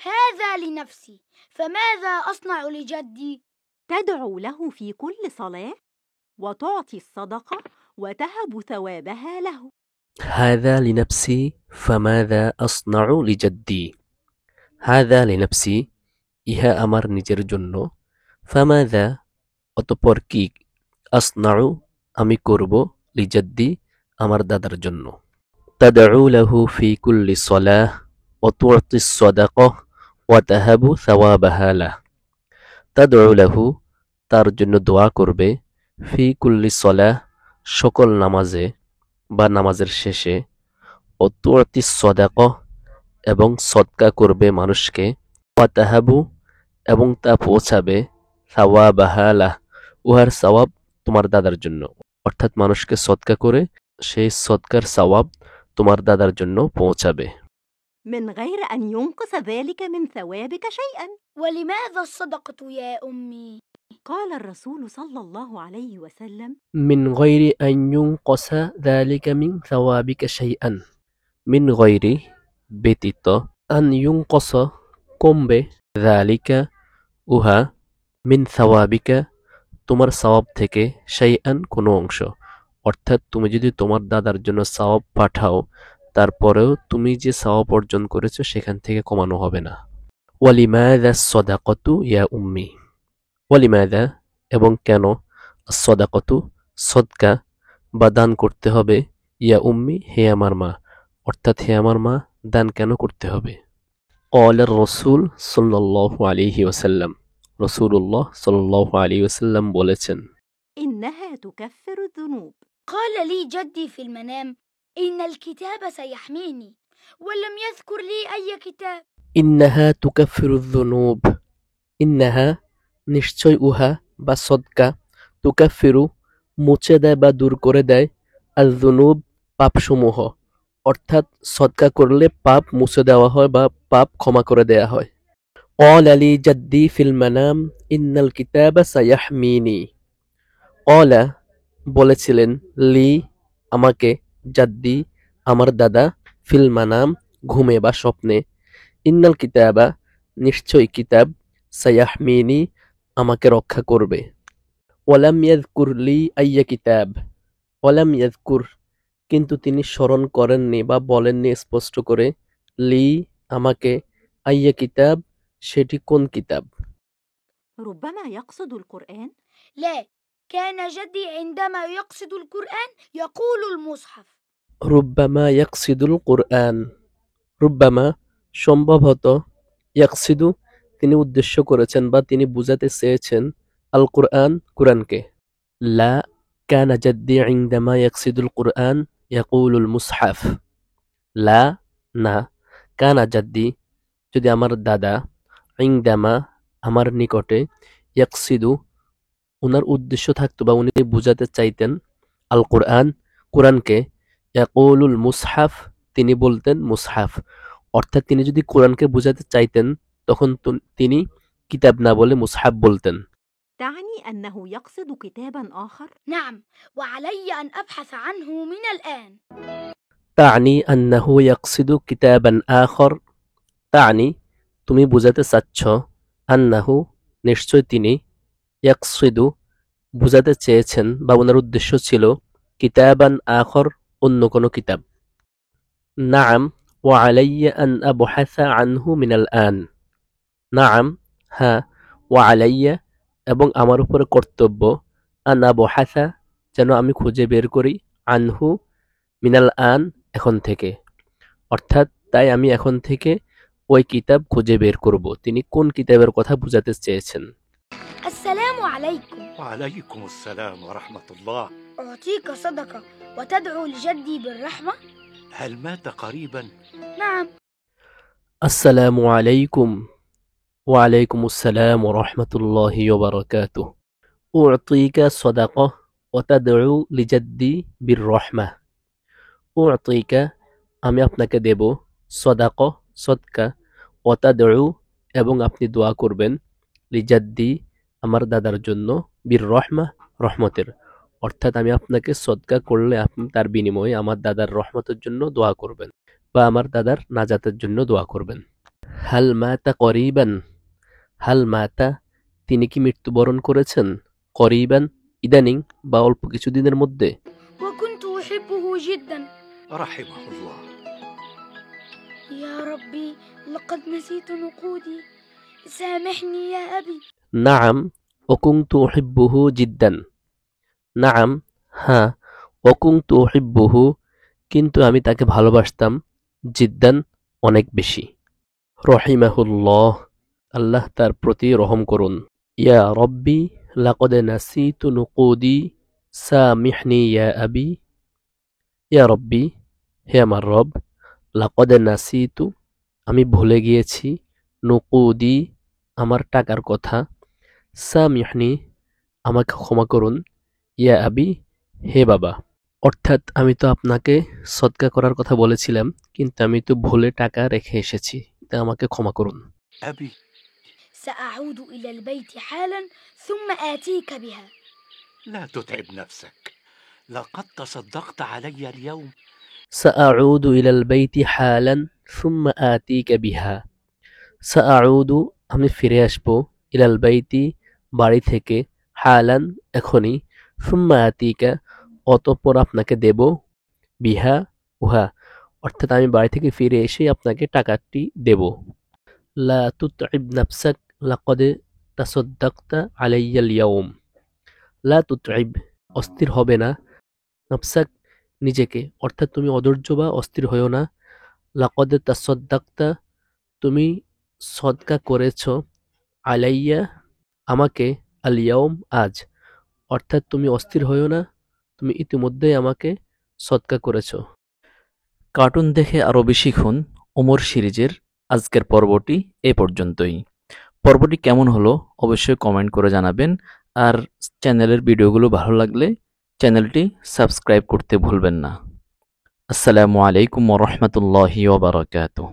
هذا لنفسي، فماذا أصنع لجدي؟ تدعو له في كل صلاة وتعطي الصدقة وتهب ثوابها له. هذا لنفسي فماذا أصنع لجدي هذا لنفسي ইহা আমার নিজের জন্য ফামাযা অতঃপর কি আসনাউ আমি করব লিজাদ্দি আমার দাদার জন্য তাদউ লাহু ফি কুল্লি সলাহ ওয়া তু'তিস সাদাকাহ ওয়া তাহাবু সাওয়াবাহা লাহ তাদউ লাহু তার জন্য দোয়া করবে ফি কুল্লি সলাহ সকল নামাজে বা নামাজের শেষে ও তু'তিস সাদাকাহ এবং সদকা করবে মানুষকে ওয়া তাহাবু এবং তা পৌঁছাবে সাওয়াবাহা লাহ উহার সওয়াব তোমার দাদার জন্য অর্থাৎ মানুষকে সদকা করে সেই সদকার সওয়াব তোমার দাদার জন্য পৌঁছাবে من غير أن ينقص ذلك من ثوابك شيئا. ولماذا الصدقة يا أمي؟ قال الرسول صلى الله عليه وسلم من غير أن ينقص ذلك من ثوابك شيئا من غير ব্যতীত أن ينقص কমবে ذلك উহা মিন সাওয়াবিকা তোমার সওয়াব থেকে শাইআন কোনো অংশ অর্থাৎ তুমি যদি তোমার দাদার জন্য সওয়াব পাঠাও তারপরেও তুমি যে সওয়াব অর্জন করেছো সেখান থেকে কমানো হবে না ওয়ালিমাযা সাদাকাতু ইয়া উম্মি ওয়ালিমাযা এবং কেন সাদাকাতু সদকা বা দান করতে হবে ইয়া উম্মি হে আমার মা অর্থাৎ হে আমার মা দান কেন করতে হবে قال الرسول صلى الله عليه وسلم রাসূলুল্লাহ সাল্লাল্লাহু আলাইহি ওয়াসাল্লাম বলেছেন إنها تكفر الذنوب. قال لي جدي في المنام إن الكتاب سيحميني، ولم يذكر لي أي كتاب. إنها تكفر الذنوب إنها নিশ্চয় উহা বা সদকা তুকাফিরু মুছে দেয় বা দূর করে দেয় আল-যুনুব পাপসমূহ অর্থাৎ সদকা করলে পাপ মুছে দেওয়া হয় বা পাপ ক্ষমা করে দেয়া হয় قال لي جدي في المنام إن الكتاب سيحميني قال বলেছিলেন লি আমাকে জাদ্দি আমার দাদা ফিল মানাম ঘুমে বা স্বপ্নে ইন্নাল কিতাবা নিশ্চয় কিতাব সায়াহমিনি আমাকে রক্ষা করবে ওয়ালাম ইয়াযকুর লি আইয়া কিতাব ওয়ালাম ইয়াযকুর কিন্তু তিনি স্মরণ করেননি বা বলেননি স্পষ্ট করে লি আমাকে আইয়া কিতাব সেটি কোন কিতাব ربما يقصد القرآن. لا، كان جدي عندما يقصد القرآن يقول المصحف. রুব্বামা ইয়াকসিদুল কুরআন রুব্বামা সম্ভবত ইয়াকসিদু তিনি উদ্দেশ্য করেছেন বা তিনি বুঝাতে চেয়েছেন আল কুরআন কুরআনকে লা কানা জাদ্দি ইনদামা ইয়াকসিদুল কুরআন ইয়াকুলুল মুসহাফ লা না কানা জাদ্দি যদি আমার দাদা ইনদামা আমার নিকটে ইয়াকসিদু উনার উদ্দেশ্য থাকতো বা উনি বুঝাতে চাইতেন আল কুরআন কুরআনকে ইয়াকুলুল মুসহাফ তিনি বলতেন মুসহাফ অর্থাৎ তিনি যদি কোরআনকে বুঝাতে চাইতেন তখন তিনি কিতাব না বলে মুসহাফ বলতেন تعني أنه يقصد كتابا آخر؟ نعم، وعلي أن أبحث عنه من الآن. তানি আন্নাহু ইয়াকসিদু কিতাবান আখর তানি তুমি বুঝাতে চাচ্ছ আন্নাহু নিশ্চয় তিনি ইয়াকসিদু বুঝাতে চেয়েছেন বা ওনার উদ্দেশ্য ছিল কিতাবান আখর অন্য কোনো কিতাব নাম ওয়া আলাইয়া আন আবহাসা আনহু মিনাল আন নাম হ্যাঁ ওয়া আলাইয়া এবং আমার উপরে কর্তব্য আন আবহাসা যেন আমি খুঁজে বের করি আনহু মিনাল আন এখন থেকে অর্থাৎ তাই আমি এখন থেকে ওই কিতাব খুঁজে বের করব তিনি কোন কিতাবের কথা বুঝাতে চেয়েছেন السلام عليكم. وعليكم السلام ورحمة الله. أعطيك صدقة وتدعو لجدي بالرحمة؟ هل مات قريبا؟ نعم. আসসালামু আলাইকুম ওয়ালাইকুম আসসালাম ওরহমতুল্লাহি ওবারাকাতুহ উ'তিকা সাদাকা ওয়া তাদউ লিজাদ্দি বিররহমাহ উ'তিকা আমি আপনাকে দেব সাদাকা সদকা ওয়া তাদউ এবং আপনি দোয়া করবেন লিজাদ্দি আমার দাদার জন্য বিররহমাহ রহমতের অর্থাৎ আমি আপনাকে সদকা করলে আপনি তার বিনিময়ে আমার দাদার রহমতের জন্য দোয়া করবেন বা আমার দাদার নাজাতের জন্য দোয়া করবেন হাল মাতা করিবান, হাল মাতা তিনি কি মৃত্যুবরণ করেছেন, করিবান ইদানিং বা অল্প কিছুদিনের মধ্যে। وكنت أحبه جدا. رحمه الله. يا ربي لقد نسيت نقودي، سامحني يا أبي. নাআম ওকুনতু উহিব্বুহু জিদ্দান, নাআম হ্যাঁ, ওকুনতু উহিব্বুহু কিন্তু আমি তাকে ভালোবাসতাম, জিদ্দান অনেক বেশি। রহিমাহুল্লাহ আল্লাহ তার প্রতি রহম করুন। ইয়া রব্বি লাকদ নাসিতু নুকুদি সামিহনি ইয়া আবি, ইয়া রব্বি হে আমার রব, লাকদ নাসিতু আমি ভুলে গিয়েছি, নুকুদি আমার টাকার কথা, সামিহনি আমাকে ক্ষমা করুন, ইয়া আবি হে বাবা। অর্থাৎ আমি তো আপনাকে সদকা করার কথা বলেছিলাম, কিন্তু আমি তো ভুলে টাকা রেখে এসেছি, তা আমাকে ক্ষমা করুন। أبي سأعود إلى البيت حالا ثم آتيك بها. لا تتعب نفسك، لقد تصدقت علي اليوم. سأعود إلى البيت حالا ثم آتيك بها। سأعود আমি ফিরে আসবো, ইলাল বাইতি বাড়ি থেকে, হালান এখনই, সুম্মা আতিকা অতঃপর আপনাকে দেব, বিহা উহা অর্থাৎ আমি বাড়ি থেকে ফিরে এসে আপনাকে টাকাটি দেব। লা তুতইব নাফসাক লাকদ তাসাদ্দাকতা আলাইয়া আল-ইয়াউম। লা তুতইব অস্থির হবে না, নাফসাক নিজেকে অর্থাৎ তুমি অধৈর্য বা অস্থির হইও না, লাকদ তাসাদ্দাকতা তুমি সদকা করেছ, আলাইয়া আমাকে, আল-ইয়াউম আজ অর্থাৎ তুমি অস্থির হইও না, তুমি ইতিমধ্যেই আমাকে সদকা করেছ। কার্টুন দেখে আরও বেশি শিখুন ওমর সিরিজের আজকের পর্বটি এ পর্যন্তই। পর্বটি কেমন হলো অবশ্যই কমেন্ট করে জানাবেন, আর চ্যানেলের ভিডিওগুলো ভালো লাগলে চ্যানেলটি সাবস্ক্রাইব করতে ভুলবেন না। আসসালামু আলাইকুম ওয়া রাহমাতুল্লাহি ওয়া বারাকাতুহু।